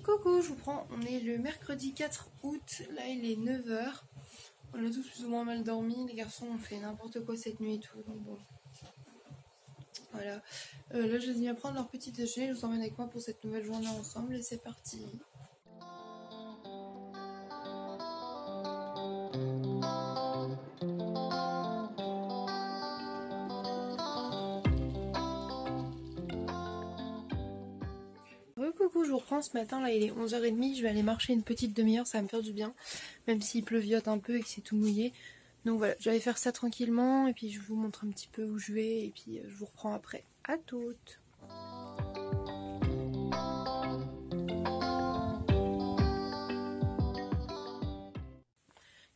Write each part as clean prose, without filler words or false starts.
Coucou, je vous prends, on est le mercredi 4 août, là il est 9 h. On a tous plus ou moins mal dormi, les garçons ont fait n'importe quoi cette nuit et tout, donc bon. Voilà, là je les ai mis à prendre leur petit déjeuner, je vous emmène avec moi pour cette nouvelle journée ensemble et c'est parti. Coucou, je vous reprends ce matin, là il est 11h30, je vais aller marcher une petite demi-heure, ça va me faire du bien, même s'il pleuviote un peu et que c'est tout mouillé. Donc voilà, je vais faire ça tranquillement et puis je vous montre un petit peu où je vais et puis je vous reprends après. À toutes.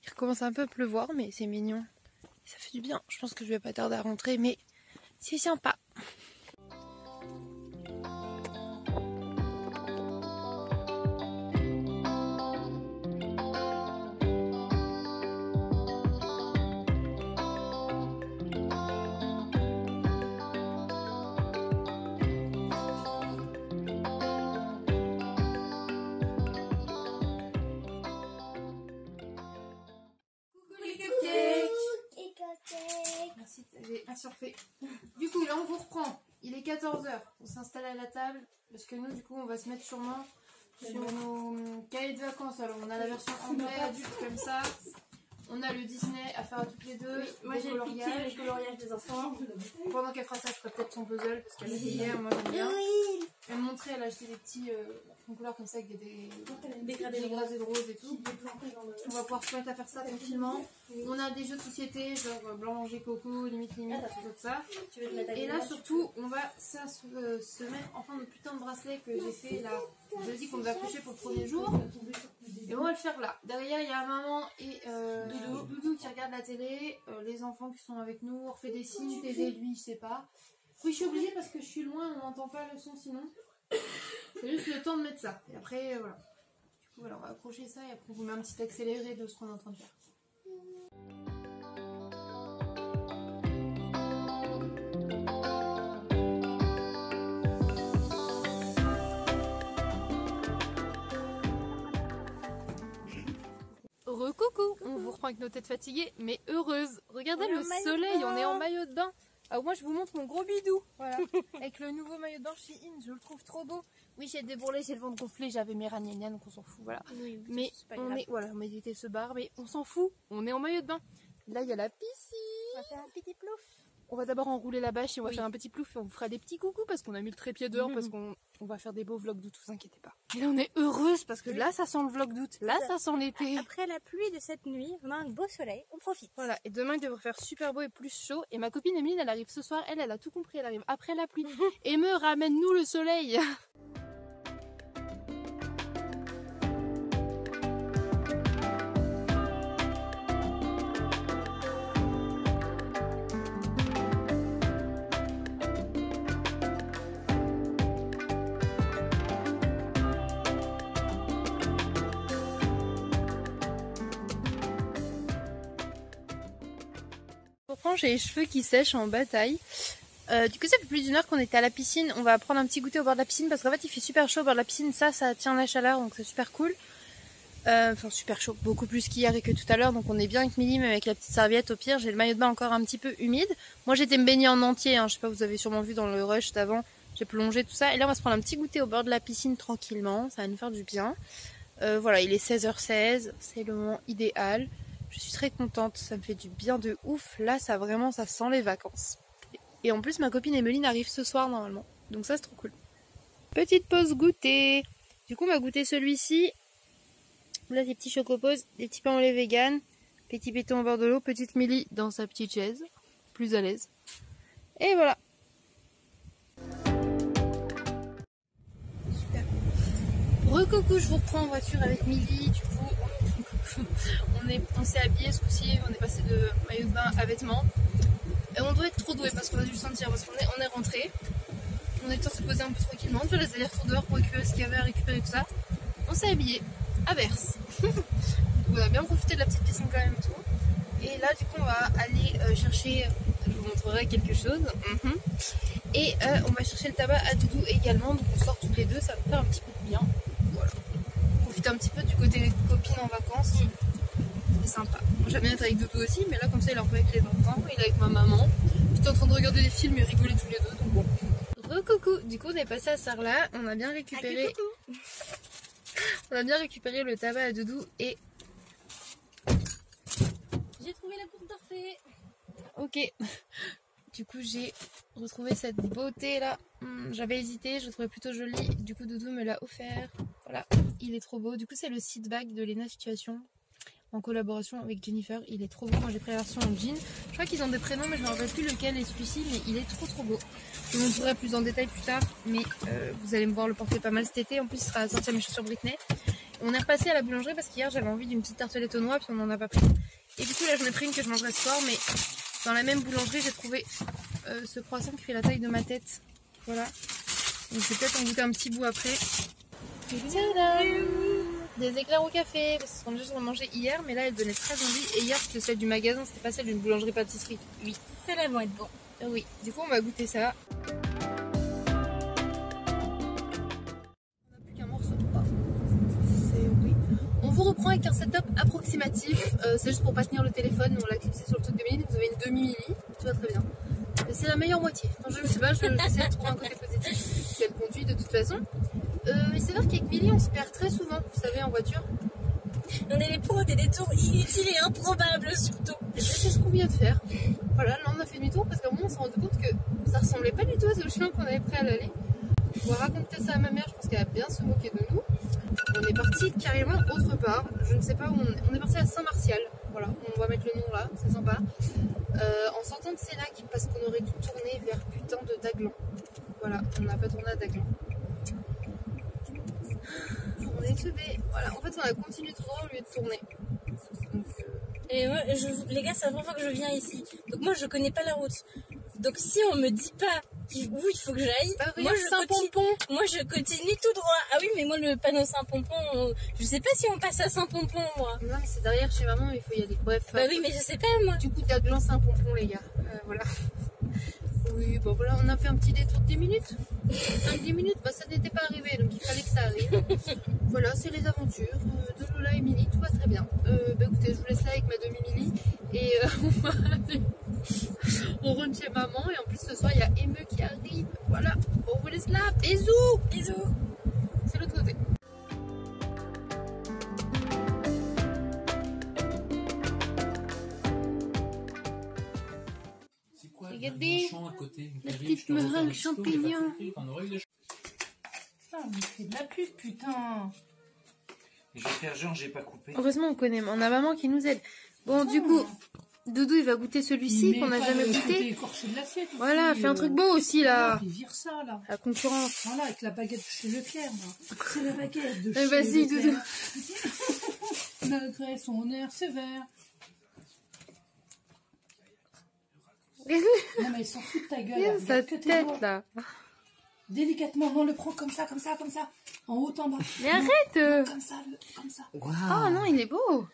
Il recommence un peu à pleuvoir mais c'est mignon, ça fait du bien. Je pense que je vais pas tarder à rentrer mais c'est sympa. Merci, j'ai bien surfait. Du coup, là on vous reprend. Il est 14 h. On s'installe à la table parce que nous, du coup, on va se mettre sûrement sur nos cahiers de vacances. Alors, on a la version anglais adulte comme ça. On a le Disney à faire à toutes les deux. Oui, moi j'ai le coloriage des enfants. Pendant qu'elle fera ça, je ferai peut-être son puzzle parce qu'elle l'a fait hier. Moi j'aime bien. Elle me montrait, elle a acheté des petits en couleur comme ça avec des dégradés de rose et tout. On va pouvoir se mettre à faire ça tranquillement. On a des jeux de société genre blanc manger coco, limite tout ça. Et là surtout on va se mettre enfin notre putain de bracelet que j'ai fait là. Je vous ai dit qu'on devait accrocher pour le premier jour. Et on va le faire là. Derrière il y a maman et Doudou qui regarde la télé. Les enfants qui sont avec nous. On refait des signes, TV lui je sais pas. Oui, je suis obligée parce que je suis loin, on n'entend pas le son sinon. C'est juste le temps de mettre ça. Et après, voilà. Du coup, voilà, on va accrocher ça et après on vous met un petit accéléré de ce qu'on est en train de faire. Recoucou, on vous reprend avec nos têtes fatiguées mais heureuses. Regardez le soleil, on est en maillot de bain. Ah, moi je vous montre mon gros bidou, voilà, avec le nouveau maillot de bain chez In, je le trouve trop beau. Oui, j'ai des bourrelets, j'ai le ventre gonflé, j'avais mes ragnagnas donc on s'en fout, voilà. Oui, mais on est, voilà, on m'a évité ce bar, mais on s'en fout, on est en maillot de bain. Là il y a la piscine. On va faire un petit plouf. On va d'abord enrouler la bâche et on va faire un petit plouf et on vous fera des petits coucous parce qu'on a mis le trépied dehors parce qu'on va faire des beaux vlogs d'août, vous inquiétez pas. Et là on est heureuse parce que là ça sent le vlog d'août, là ça sent l'été. Après la pluie de cette nuit, on a un beau soleil, on profite. Voilà, et demain il devrait faire super beau et plus chaud. Et ma copine Emeline elle arrive ce soir, elle a tout compris, elle arrive après la pluie. Et me ramène-nous le soleil. J'ai les cheveux qui sèchent en bataille. Du coup ça fait plus d'une heure qu'on était à la piscine. On va prendre un petit goûter au bord de la piscine parce qu'en fait il fait super chaud au bord de la piscine. Ça tient la chaleur donc c'est super cool. Enfin super chaud, beaucoup plus qu'hier et que tout à l'heure. Donc on est bien avec Milly mais avec la petite serviette au pire. J'ai le maillot de bain encore un petit peu humide. Moi j'étais me baigner en entier, hein. Je sais pas, vous avez sûrement vu dans le rush d'avant. J'ai plongé tout ça. Et là on va se prendre un petit goûter au bord de la piscine tranquillement. Ça va nous faire du bien. Voilà, il est 16h16. C'est le moment idéal. Je suis très contente, ça me fait du bien de ouf. Là, ça vraiment, ça sent les vacances. Et en plus, ma copine Emeline arrive ce soir normalement. Donc ça, c'est trop cool. Petite pause goûter. Du coup, on va goûter celui-ci. Là, des petits chocopos, des petits pains au lait vegan, petit béton au bord de l'eau, petite Milly dans sa petite chaise, plus à l'aise. Et voilà. Super. Recoucou, je vous reprends en voiture avec Milly. Du coup, on s'est habillé ce coup-ci, on est passé de maillot de bain à vêtements. Et on doit être trop doué parce qu'on a dû le sentir, parce qu'on est rentré. On est temps de se poser un peu tranquillement, de faire les allers-retours dehors pour récupérer ce qu'il y avait à récupérer, tout ça. On s'est habillé à verse. On a bien profité de la petite piscine quand même et tout. Et là du coup on va aller chercher, je vous montrerai quelque chose. Et on va chercher le tabac à Doudou également, donc on sort toutes les deux, ça va me faire un petit peu de bien. Voilà. Profiter un petit peu du côté des copines en vacances. C'est sympa. J'aime bien être avec Doudou aussi, mais là comme ça il est un peu avec les enfants, il est avec ma maman. J'étais en train de regarder des films et rigoler tous les deux, donc bon. Coucou, du coup on est passé à Sarlat, on a bien récupéré. On a bien récupéré le tabac à Doudou et. J'ai trouvé la coupe d'Orphée. Ok. Du coup j'ai retrouvé cette beauté là. J'avais hésité, je le trouvais plutôt joli. Du coup Doudou me l'a offert. Voilà, il est trop beau. Du coup c'est le seed bag de Lena Situation en collaboration avec Jennifer. Il est trop beau. Moi j'ai pris la version en jean. Je crois qu'ils ont des prénoms mais je ne me rappelle plus lequel est celui-ci, mais il est trop beau. Je vous montrerai plus en détail plus tard, mais vous allez me voir le porter pas mal cet été. En plus il sera sorti à mes chaussures Britney. On est repassé à la boulangerie parce qu'hier j'avais envie d'une petite tartelette aux noix puis on n'en a pas pris. Et du coup là j'en ai pris une que je mangerai ce soir, mais dans la même boulangerie j'ai trouvé ce croissant qui fait la taille de ma tête. Voilà. Donc je vais peut-être en goûter un petit bout après. Tadam! Des éclairs au café, parce qu'on a juste mangé hier, mais là elle donnait très envie. Et hier c'était celle du magasin, c'était pas celle d'une boulangerie-pâtisserie. Oui. Celles-là vont être bon. Oui, du coup on va goûter ça. On n'a plus qu'un morceau de pain. Oui. On vous reprend avec un setup approximatif. C'est juste pour pas tenir le téléphone, on l'a clipsé sur le truc de Milly. Vous avez une demi-milli, tout va très bien. C'est la meilleure moitié. Enfin, je sais pas, j'essaie de trouver un côté positif. Qu'elle conduit de toute façon. Il s'avère qu'avec Milly on se perd très souvent, vous savez, en voiture. On est les pros des détours inutiles et improbables surtout. Et c'est ce qu'on vient de faire. Voilà, là on a fait demi-tour parce qu'à un moment on s'est rendu compte que ça ressemblait pas du tout au chemin qu'on avait pris à l'aller. On va raconter ça à ma mère, je pense qu'elle va bien se moquer de nous. On est parti carrément autre part, je ne sais pas où on est parti à Saint-Martial. Voilà, on va mettre le nom là, c'est sympa. En sortant de Sénac parce qu'on aurait dû tourner vers putain de Daglan. Voilà, on n'a pas tourné à Daglan. On est teubés. Voilà, en fait on a continué tout droit au lieu de tourner. Donc, Et moi, les gars, c'est la première fois que je viens ici. Donc moi, je connais pas la route. Donc si on me dit pas où il faut que j'aille, moi, je continue tout droit. Ah oui, mais moi le panneau Saint-Pompon, je sais pas si on passe à Saint-Pompon, moi. non, mais c'est derrière chez maman, il faut y aller. Bref. Bah oui, mais je sais pas, moi. Du coup, Daglan Saint-Pompon, les gars. Voilà. Oui, bon voilà, on a fait un petit détour de 10 minutes. 5-10 minutes, bah ça n'était pas arrivé, donc il fallait que ça arrive. Voilà, c'est les aventures de Lola et Milly, tout va très bien. Bah écoutez, je vous laisse là avec ma demi-Milly. Et on rentre chez maman, et en plus ce soir il y a Eme qui arrive. Voilà, on vous laisse là. Bisous. Bisous. C'est l'autre côté. Regardez, la petite meringue champignon. Ah, mais c'est de la pub, putain. Je vais faire genre, j'ai pas coupé. Heureusement, on a maman qui nous aide. Bon, du coup, Doudou, il va goûter celui-ci qu'on n'a jamais goûté. Voilà, fais un truc beau aussi, là. Il vire ça, là. La concurrence. Voilà, avec la baguette de chez Leclerc, là. C'est la baguette de chez Vas-y, Doudou. Malgré son air sévère. Non, mais il s'en fout de ta gueule. Là. Sa tête, là. Délicatement, non, le prends comme ça. En haut, en bas. Mais arrête. Comme ça. Wow. Oh non, il est beau.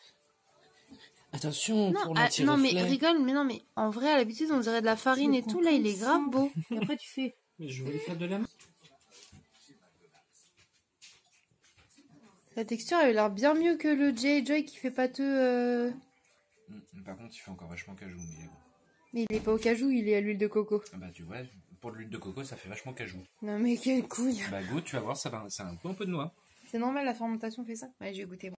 Attention Non, pour l'anti-reflet. non, mais rigole, mais non, mais en vrai, à l'habitude, on dirait de la farine et tout. Là, il est grave beau. Et après, tu fais... Mais je voulais faire de la main. La texture, elle a l'air bien mieux que le J-Joy qui fait pâteux. Par contre, il fait encore vachement cajou, mais bon. Mais il est pas au cajou, il est à l'huile de coco. Ah bah tu vois, pour de l'huile de coco, ça fait vachement cajou. Non mais quelle couille. Bah goûte, tu vas voir, ça va, c'est un peu de noix. C'est normal, la fermentation fait ça. Ouais, je vais goûter. Bon.